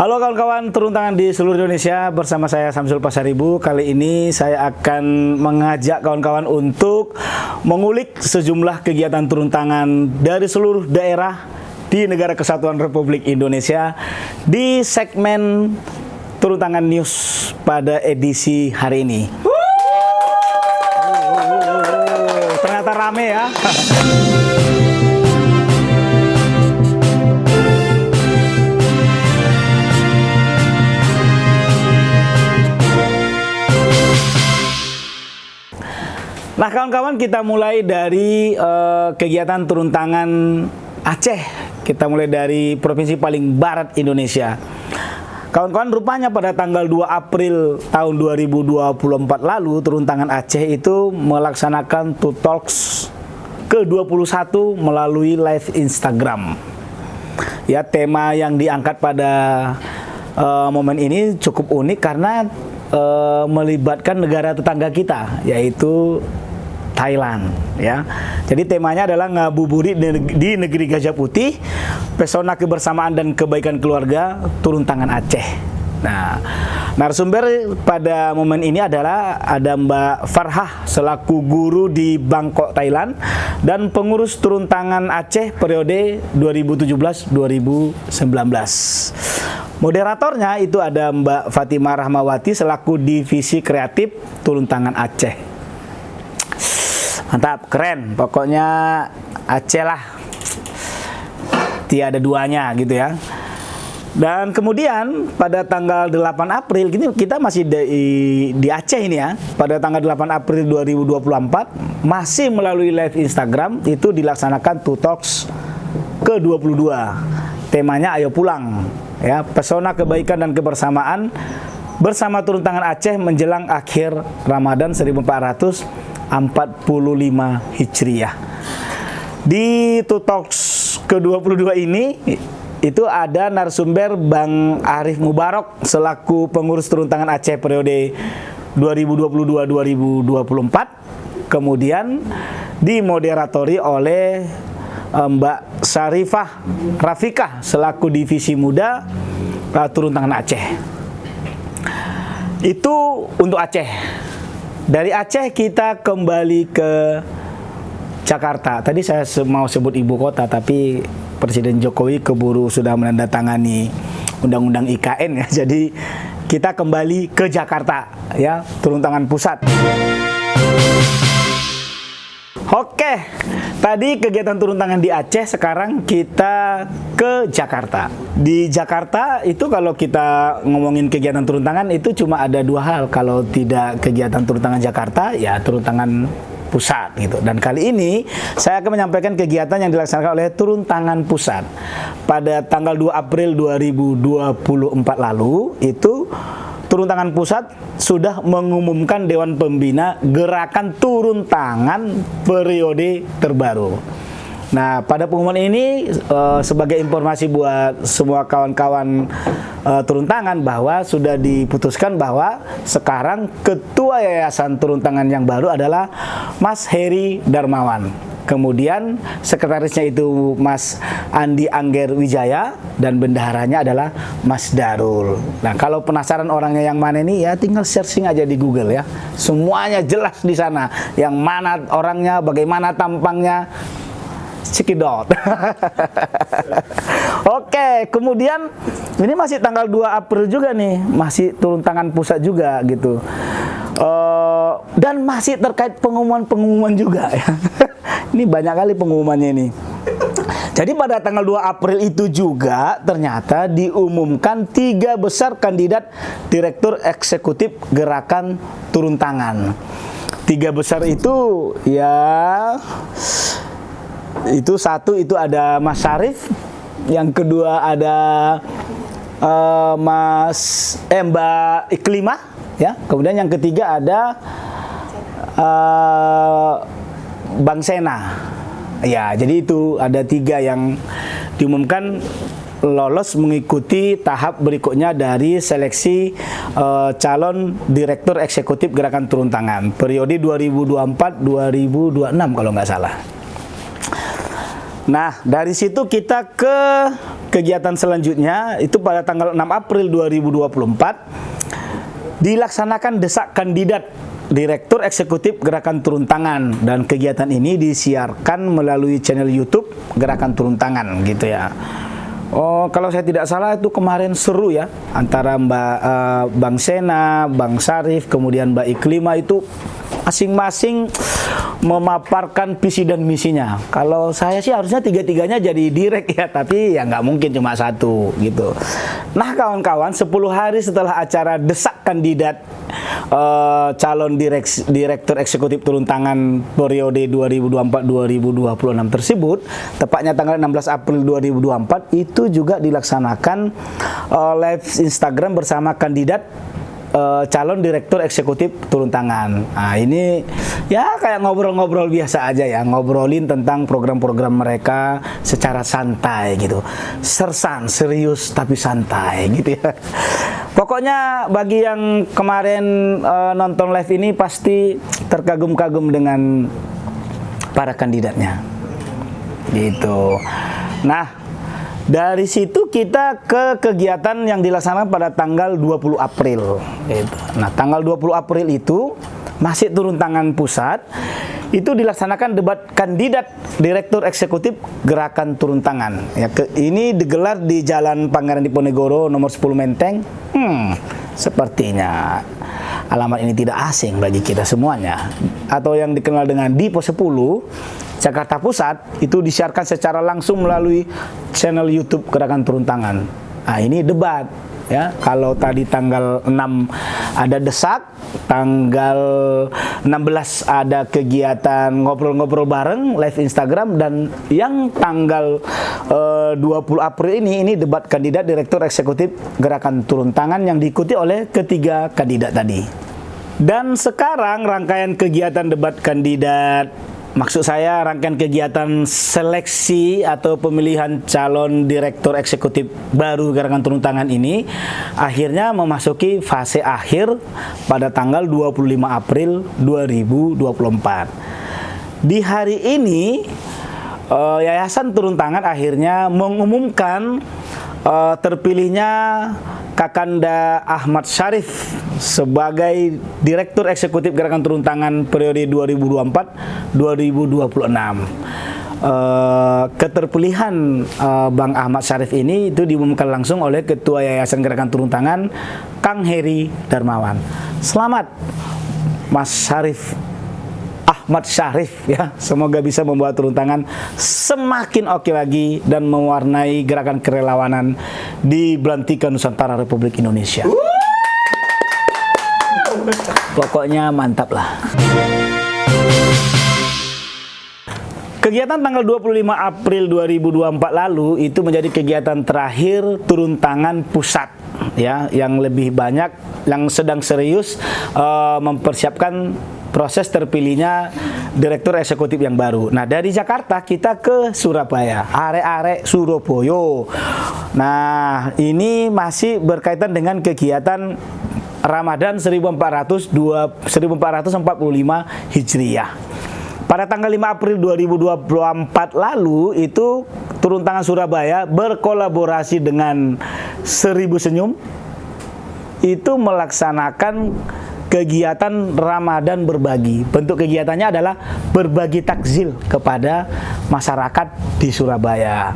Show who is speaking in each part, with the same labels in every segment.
Speaker 1: Halo kawan-kawan turun tangan di seluruh Indonesia, bersama saya Samsul Pasaribu. Kali ini saya akan mengajak kawan-kawan untuk mengulik sejumlah kegiatan turun tangan dari seluruh daerah di Negara Kesatuan Republik Indonesia di segmen turun tangan news pada edisi hari ini. Ternyata rame ya. Nah kawan-kawan, kita mulai dari kegiatan turun tangan Aceh. Kita mulai dari provinsi paling barat Indonesia. Kawan-kawan, rupanya pada tanggal 2 April tahun 2024 lalu, turun tangan Aceh itu melaksanakan Two Talks ke-21 melalui live Instagram. Ya, tema yang diangkat pada momen ini cukup unik karena melibatkan negara tetangga kita, yaitu Thailand, ya. Jadi temanya adalah ngabuburit di negeri Gajah Putih, pesona kebersamaan dan kebaikan keluarga, turun tangan Aceh. Nah, narasumber pada momen ini adalah ada Mbak Farhah selaku guru di Bangkok, Thailand, dan pengurus turun tangan Aceh periode 2017-2019. Moderatornya itu ada Mbak Fatimah Rahmawati selaku divisi kreatif turun tangan Aceh. Mantap, keren. Pokoknya Aceh lah, tiada duanya gitu ya. Dan kemudian pada tanggal 8 April, kita masih di Aceh ini ya. Pada tanggal 8 April 2024, masih melalui live Instagram, itu dilaksanakan Two Talks ke-22. Temanya Ayo Pulang. Ya, pesona kebaikan dan kebersamaan bersama turun tangan Aceh menjelang akhir Ramadan 1445 Hijriah. Di Two Talks ke-22 ini itu ada narasumber Bang Arif Mubarok selaku pengurus turun tangan Aceh periode 2022-2024. Kemudian dimoderatori oleh Mbak Syarifah Rafikah selaku divisi muda turun tangan Aceh. Itu untuk Aceh. Dari Aceh kita kembali ke Jakarta. Tadi saya mau sebut ibu kota, tapi Presiden Jokowi keburu sudah menandatangani Undang-Undang IKN ya. Jadi kita kembali ke Jakarta ya, turun tangan pusat. Oke, tadi kegiatan turun tangan di Aceh, sekarang kita ke Jakarta. Di Jakarta itu kalau kita ngomongin kegiatan turun tangan itu cuma ada dua hal. Kalau tidak kegiatan turun tangan Jakarta, ya turun tangan pusat gitu. Dan kali ini saya akan menyampaikan kegiatan yang dilaksanakan oleh turun tangan pusat. Pada tanggal 2 April 2024 lalu, itu turun tangan pusat sudah mengumumkan Dewan Pembina gerakan turun tangan periode terbaru. Nah, pada pengumuman ini sebagai informasi buat semua kawan-kawan turun tangan bahwa sudah diputuskan bahwa sekarang ketua yayasan turun tangan yang baru adalah Mas Heri Darmawan. Kemudian sekretarisnya itu Mas Andi Angger Wijaya dan bendaharanya adalah Mas Darul. Nah, kalau penasaran orangnya yang mana ini ya tinggal searching aja di Google ya. Semuanya jelas di sana. Yang mana orangnya, bagaimana tampangnya, cekidot. Oke, kemudian ini masih tanggal 2 April juga nih, masih turun tangan pusat juga gitu. Dan masih terkait pengumuman-pengumuman juga ya. Ini banyak kali pengumumannya ini. Jadi pada tanggal 2 April itu juga ternyata diumumkan 3 besar kandidat Direktur Eksekutif Gerakan Turun Tangan. 3 besar itu ya, itu satu itu ada Mas Syarif, yang kedua ada Mbak Iklimah ya, kemudian yang ketiga ada Bang Sena. Ya, jadi itu ada 3 yang diumumkan lolos mengikuti tahap berikutnya dari seleksi calon Direktur Eksekutif Gerakan Turun Tangan periode 2024-2026 kalau nggak salah. Nah, dari situ kita ke kegiatan selanjutnya itu pada tanggal 6 April 2024 dilaksanakan desak kandidat Direktur Eksekutif Gerakan Turun Tangan, dan kegiatan ini disiarkan melalui channel YouTube Gerakan Turun Tangan gitu ya. Oh, kalau saya tidak salah itu kemarin seru ya, antara Bang Sena, Bang Syarif, kemudian Mbak Iklima, itu masing-masing memaparkan visi dan misinya. Kalau saya sih harusnya tiga-tiganya jadi direk ya, tapi ya nggak mungkin cuma satu gitu. Nah kawan-kawan, 10 hari setelah acara desak kandidat calon Direktur Eksekutif Turun Tangan periode 2024-2026 tersebut, tepatnya tanggal 16 April 2024, itu juga dilaksanakan live Instagram bersama kandidat calon Direktur Eksekutif Turun Tangan. Nah ini ya kayak ngobrol-ngobrol biasa aja ya, ngobrolin tentang program-program mereka secara santai gitu, sersan, serius tapi santai gitu ya. Pokoknya bagi yang kemarin nonton live ini pasti terkagum-kagum dengan para kandidatnya gitu. Nah, dari situ kita ke kegiatan yang dilaksanakan pada tanggal 20 April gitu. Nah, tanggal 20 April itu masih turun tangan pusat, itu dilaksanakan debat kandidat Direktur Eksekutif Gerakan Turun Tangan ya, ini digelar di Jalan Pangeran Diponegoro nomor 10 Menteng. Sepertinya alamat ini tidak asing bagi kita semuanya, atau yang dikenal dengan Dipo 10 Jakarta Pusat. Itu disiarkan secara langsung melalui channel YouTube Gerakan Turun Tangan. Nah, ini debat ya. Kalau tadi tanggal 6 ada desak, tanggal 16 ada kegiatan ngobrol-ngobrol bareng live Instagram, dan yang tanggal 20 April ini debat kandidat Direktur Eksekutif Gerakan Turun Tangan yang diikuti oleh ketiga kandidat tadi. Dan sekarang rangkaian kegiatan debat kandidat, maksud saya rangkaian kegiatan seleksi atau pemilihan calon Direktur Eksekutif baru Gerakan Turun Tangan ini akhirnya memasuki fase akhir pada tanggal 25 April 2024. Di hari ini Yayasan Turun Tangan akhirnya mengumumkan terpilihnya Kakanda Ahmad Syarif sebagai Direktur Eksekutif Gerakan Turun Tangan periode 2024-2026. Keterpilihan Bang Ahmad Syarif ini itu diumumkan langsung oleh Ketua Yayasan Gerakan Turun Tangan, Kang Heri Darmawan. Selamat Mas Syarif, Ahmad Syarif ya. Semoga bisa membawa Turun Tangan semakin oke lagi dan mewarnai gerakan kerelawanan di belantikan Nusantara Republik Indonesia. Pokoknya mantap lah. Kegiatan tanggal 25 April 2024 lalu itu menjadi kegiatan terakhir Turun Tangan pusat ya, yang lebih banyak yang sedang serius mempersiapkan proses terpilihnya Direktur Eksekutif yang baru. Nah, dari Jakarta kita ke Surabaya, arek-arek Surabaya. Nah, ini masih berkaitan dengan kegiatan Ramadan 1445 Hijriah. Pada tanggal 5 April 2024 lalu itu Turun Tangan Surabaya berkolaborasi dengan 1000 Senyum itu melaksanakan kegiatan Ramadan berbagi. Bentuk kegiatannya adalah berbagi takjil kepada masyarakat di Surabaya.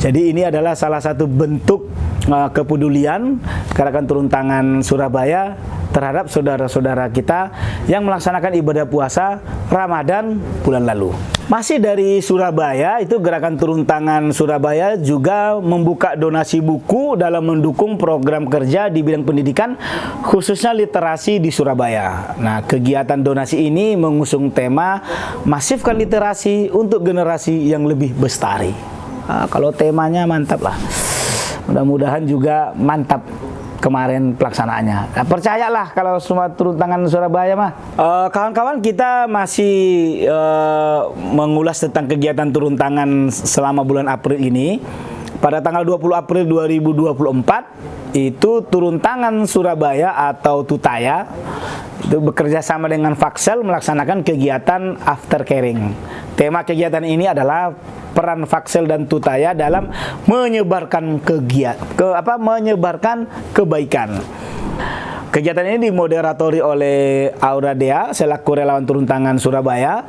Speaker 1: Jadi ini adalah salah satu bentuk kepedulian Gerakan Turun Tangan Surabaya terhadap saudara-saudara kita yang melaksanakan ibadah puasa Ramadan bulan lalu. Masih dari Surabaya, itu Gerakan Turun Tangan Surabaya juga membuka donasi buku dalam mendukung program kerja di bidang pendidikan, khususnya literasi di Surabaya. Nah, kegiatan donasi ini mengusung tema masifkan literasi untuk generasi yang lebih bestari. Nah, kalau temanya mantap lah. Mudah-mudahan juga mantap kemarin pelaksanaannya. Nah, percayalah kalau semua Turun Tangan Surabaya mah. Kawan-kawan, kita masih mengulas tentang kegiatan Turun Tangan selama bulan April ini. Pada tanggal 20 April 2024 itu Turun Tangan Surabaya atau Tutaya itu bekerja sama dengan Faksel melaksanakan kegiatan after caring. Tema kegiatan ini adalah peran Faksel dan Tutaya dalam menyebarkan menyebarkan kebaikan. Kegiatan ini dimoderatori oleh Aura Dea selaku relawan turun tangan Surabaya,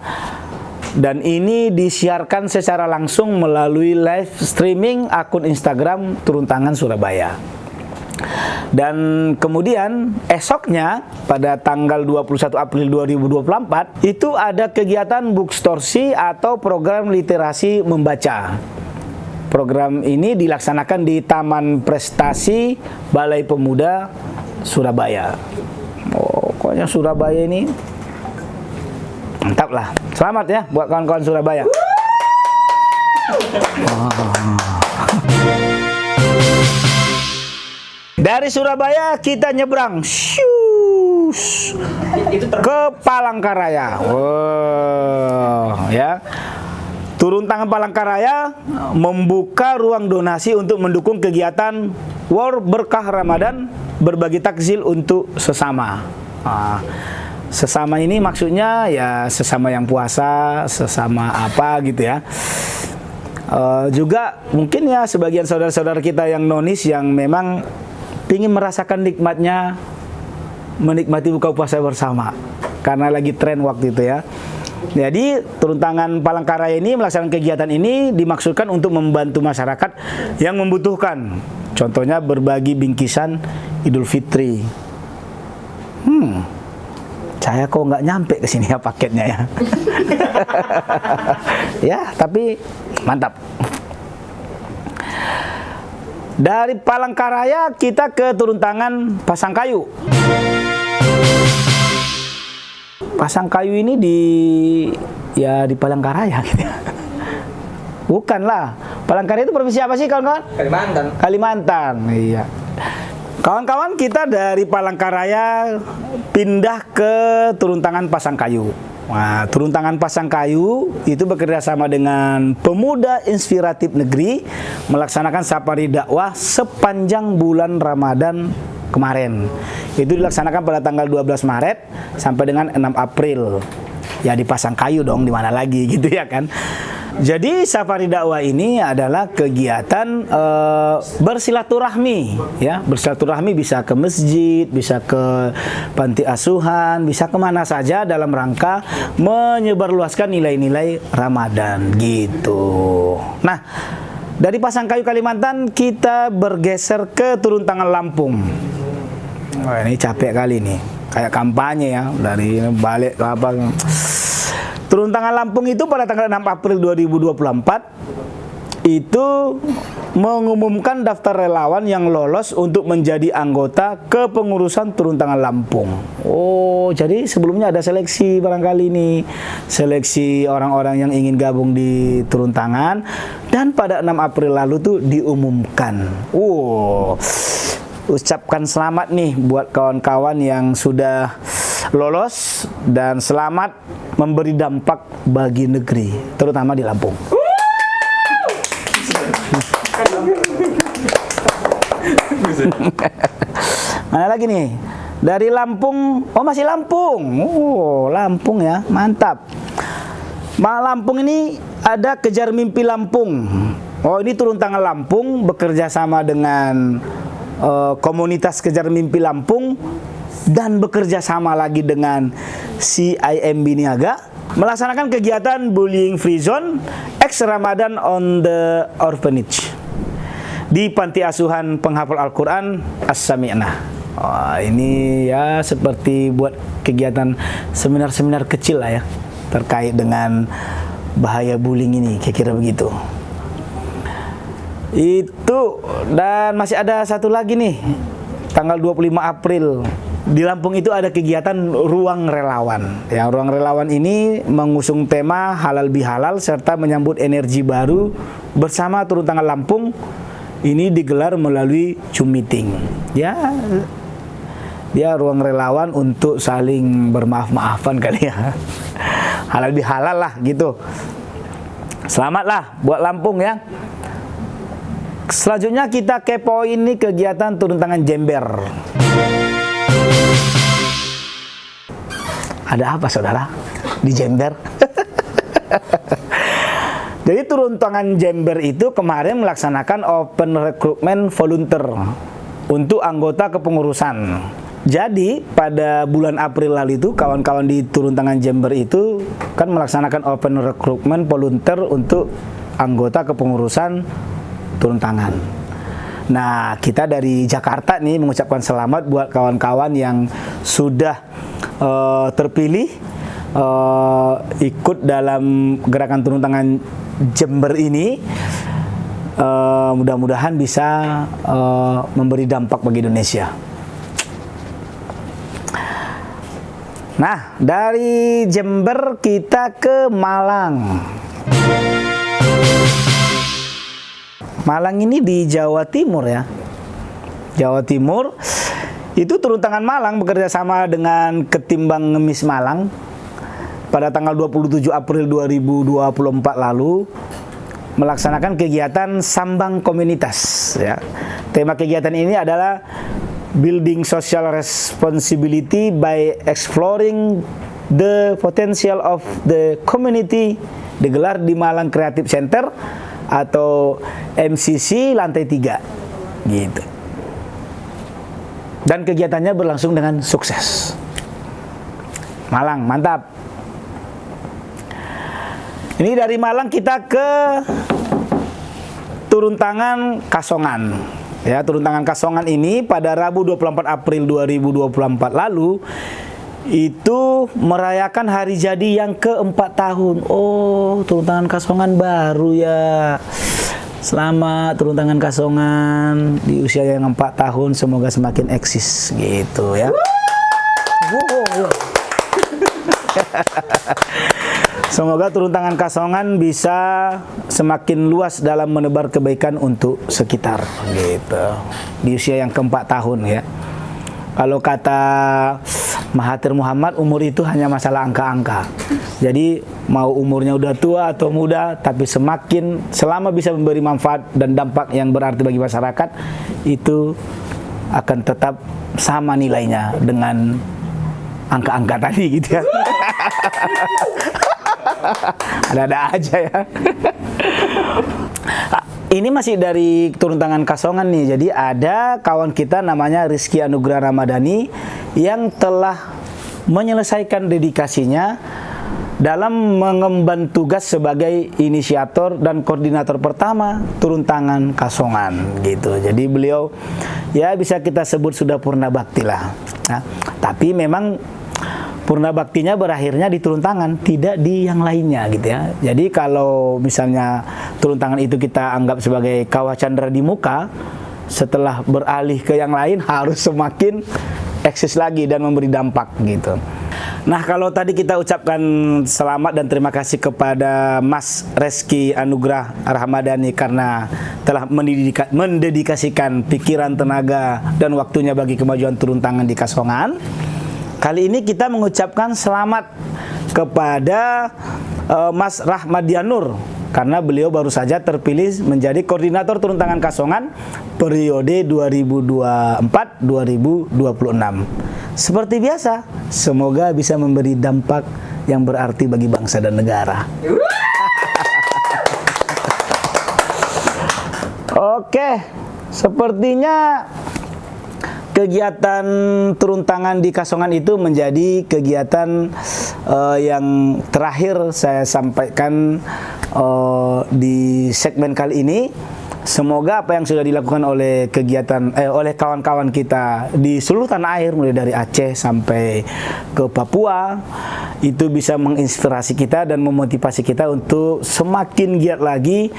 Speaker 1: dan ini disiarkan secara langsung melalui live streaming akun Instagram Turun Tangan Surabaya. Dan kemudian esoknya pada tanggal 21 April 2024 itu ada kegiatan Bookstory atau program literasi membaca. Program ini dilaksanakan di Taman Prestasi Balai Pemuda Surabaya. Pokoknya Surabaya ini mantap lah. Selamat ya buat kawan-kawan Surabaya. Dari Surabaya kita nyebrang ke Palangkaraya. Ya. Turun Tangan Palangkaraya membuka ruang donasi untuk mendukung kegiatan War Berkah Ramadan, berbagi takjil untuk sesama. Sesama ini maksudnya ya sesama yang puasa, sesama apa gitu ya. Juga mungkin ya sebagian saudara-saudara kita yang nonis yang memang ingin merasakan nikmatnya menikmati buka puasa bersama karena lagi tren waktu itu ya. Jadi Turun Tangan Palangkaraya ini melaksanakan kegiatan ini dimaksudkan untuk membantu masyarakat yang membutuhkan. Contohnya berbagi bingkisan Idul Fitri. Saya kok nggak nyampe ke sini ya paketnya ya. Ya, tapi mantap. Dari Palangkaraya kita ke Turun Tangan Pasangkayu. Pasangkayu ini di Palangkaraya gitu ya. Bukanlah. Palangkaraya itu provinsi apa sih kawan-kawan?
Speaker 2: Kalimantan.
Speaker 1: Kalimantan, iya. Kawan-kawan kita dari Palangkaraya pindah ke Turun Tangan Pasangkayu. Nah, Turun Tangan Pasangkayu itu bekerja sama dengan Pemuda Inspiratif Negeri melaksanakan safari dakwah sepanjang bulan Ramadan kemarin. Itu dilaksanakan pada tanggal 12 Maret sampai dengan 6 April. Ya di Pasangkayu dong, di mana lagi gitu ya kan. Jadi safari dakwah ini adalah kegiatan bersilaturahmi ya. Bersilaturahmi bisa ke masjid, bisa ke panti asuhan, bisa kemana saja dalam rangka menyebarluaskan nilai-nilai Ramadan gitu. Nah, dari Pasangkayu Kalimantan kita bergeser ke Turun Tangan Lampung. Wah, ini capek kali nih, kayak kampanye ya, dari balik ke apa. Turun Tangan Lampung itu pada tanggal 6 April 2024 itu mengumumkan daftar relawan yang lolos untuk menjadi anggota kepengurusan Turun Tangan Lampung. Oh, jadi sebelumnya ada seleksi barangkali nih. Seleksi orang-orang yang ingin gabung di Turun Tangan, dan pada 6 April lalu tuh diumumkan. Ucapkan selamat nih buat kawan-kawan yang sudah lolos dan selamat memberi dampak bagi negeri, terutama di Lampung. Mana lagi nih? Dari Lampung, masih Lampung. Lampung ya, mantap. Lampung ini ada Kejar Mimpi Lampung. Ini Turun Tangan Lampung bekerja sama dengan komunitas Kejar Mimpi Lampung dan bekerja sama lagi dengan CIMB Niaga melaksanakan kegiatan Bullying Free Zone X Ramadan on the Orphanage di Panti Asuhan Penghafal Al-Quran As-Sami'nah. Ini ya seperti buat kegiatan seminar-seminar kecil lah ya terkait dengan bahaya bullying ini, kira-kira begitu. Itu, dan masih ada satu lagi nih, tanggal 25 April di Lampung itu ada kegiatan Ruang Relawan. Ya, Ruang Relawan ini mengusung tema halal bihalal serta menyambut energi baru bersama Turun Tangan Lampung. Ini digelar melalui Zoom meeting. Ya, dia ruang relawan untuk saling bermaaf-maafan kali ya. Halal bihalal lah gitu. Selamatlah buat Lampung ya. Selanjutnya kita kepoin ini kegiatan Turun Tangan Jember. Ada apa saudara di Jember? Jadi turun tangan Jember itu kemarin melaksanakan open recruitment volunteer untuk anggota kepengurusan. Jadi pada bulan April lalu itu kawan-kawan di turun tangan Jember itu kan melaksanakan open recruitment volunteer untuk anggota kepengurusan turun tangan. Nah, kita dari Jakarta nih mengucapkan selamat buat kawan-kawan yang sudah terpilih ikut dalam gerakan turun tangan Jember ini. Mudah-mudahan bisa memberi dampak bagi Indonesia. Nah, dari Jember kita ke Malang. Malang ini di Jawa Timur ya. Jawa Timur itu turun tangan Malang bekerja sama dengan Ketimbang Ngemis Malang pada tanggal 27 April 2024 lalu melaksanakan kegiatan Sambang Komunitas ya. Tema kegiatan ini adalah Building Social Responsibility by Exploring the Potential of the Community, digelar di Malang Creative Center atau MCC lantai 3 gitu. Dan kegiatannya berlangsung dengan sukses. Malang, mantap. Ini dari Malang kita ke turun tangan Kasongan. Ya, turun tangan Kasongan ini pada Rabu 24 April 2024 lalu itu merayakan hari jadi yang ke-4 tahun. Oh, turun tangan Kasongan baru ya. Selamat turun tangan Kasongan di usia yang 4 tahun, semoga semakin eksis gitu ya. Semoga turun tangan Kasongan bisa semakin luas dalam menebar kebaikan untuk sekitar gitu. Di usia yang ke-4 tahun ya. Kalau kata Mahathir Muhammad, umur itu hanya masalah angka-angka. Jadi mau umurnya udah tua atau muda, tapi selama bisa memberi manfaat dan dampak yang berarti bagi masyarakat, itu akan tetap sama nilainya dengan angka-angka tadi gitu ya. Ada-ada aja ya. Ini masih dari turun tangan Kasongan nih. Jadi ada kawan kita namanya Rizky Anugrah Ramadhani yang telah menyelesaikan dedikasinya dalam mengemban tugas sebagai inisiator dan koordinator pertama turun tangan Kasongan gitu. Jadi beliau ya bisa kita sebut sudah purna bakti lah. Nah, tapi memang purna baktinya berakhirnya di turun tangan, tidak di yang lainnya gitu ya. Jadi kalau misalnya turun tangan itu kita anggap sebagai kawah candra di muka, setelah beralih ke yang lain harus semakin eksis lagi dan memberi dampak gitu. Nah, kalau tadi kita ucapkan selamat dan terima kasih kepada Mas Rizky Anugrah Ramadhani karena telah mendedikasikan pikiran, tenaga, dan waktunya bagi kemajuan turun tangan di Kasongan. Kali ini kita mengucapkan selamat kepada Mas Rahmadianur karena beliau baru saja terpilih menjadi koordinator turun tangan Kasongan periode 2024-2026. Seperti biasa, semoga bisa memberi dampak yang berarti bagi bangsa dan negara. Oke, sepertinya kegiatan turun tangan di Kasongan itu menjadi kegiatan yang terakhir saya sampaikan di segmen kali ini. Semoga apa yang sudah dilakukan oleh oleh kawan-kawan kita di seluruh tanah air mulai dari Aceh sampai ke Papua itu bisa menginspirasi kita dan memotivasi kita untuk semakin giat lagi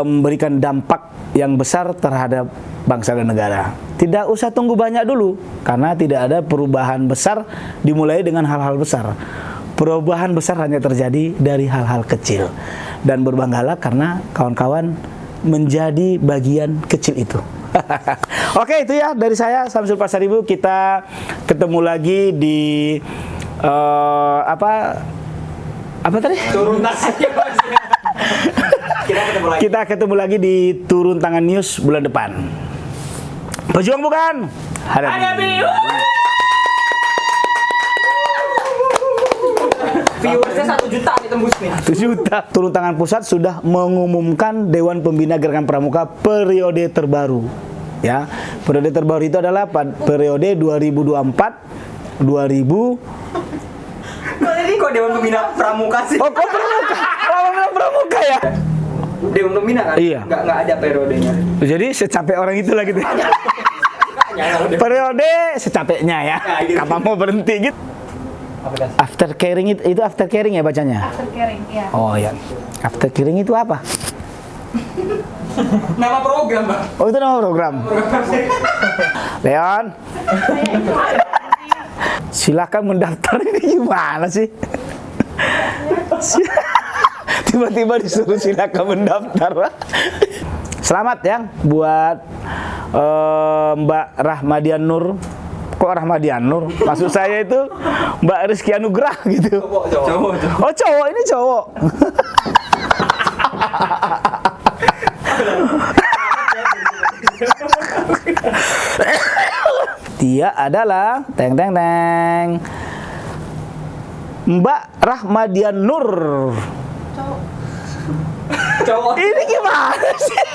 Speaker 1: memberikan dampak yang besar terhadap bangsa dan negara. Tidak usah tunggu banyak dulu, karena tidak ada perubahan besar dimulai dengan hal-hal besar. Perubahan besar hanya terjadi dari hal-hal kecil. Dan berbanggalah karena kawan-kawan menjadi bagian kecil itu. Oke, itu ya dari saya, Samsul Pasaribu. Kita ketemu lagi di apa tadi? Turun tangan. Kita ketemu lagi di Turun Tangan News bulan depan. Pejuang bukan? Hadapi.
Speaker 2: Viewersnya 1 juta nih tembus nih.
Speaker 1: 1 juta. Turun tangan pusat sudah mengumumkan Dewan Pembina Gerakan Pramuka periode terbaru. Ya, periode terbaru itu adalah periode 2024
Speaker 2: Kok Dewan Pembina Pramuka sih?
Speaker 1: Oh, kok pramuka? Pramuka ya?
Speaker 2: Dewan Pembina kan?
Speaker 1: Iya.
Speaker 2: Nggak ada periodenya.
Speaker 1: Jadi secapek orang itu lah gitu. Periode secapeknya ya.
Speaker 2: gitu.
Speaker 1: Kapan mau berhenti gitu? After caring itu after caring ya bacanya?
Speaker 3: After caring, ya.
Speaker 1: Oh ya. After caring itu apa?
Speaker 2: Nama program, Bang.
Speaker 1: Oh itu nama program. Leon, silakan mendaftar. Ini gimana sih? Tiba-tiba disuruh silakan mendaftar. Selamat ya buat Mbak Rahmadian Nur. Kok Rahmadian Nur? Maksud saya itu Mbak Rizky Anugrah gitu.
Speaker 2: Cowok.
Speaker 1: Oh cowok, ini cowok. Dia adalah Mbak Rahmadian Nur.
Speaker 2: Cowok.
Speaker 1: Ini gimana sih?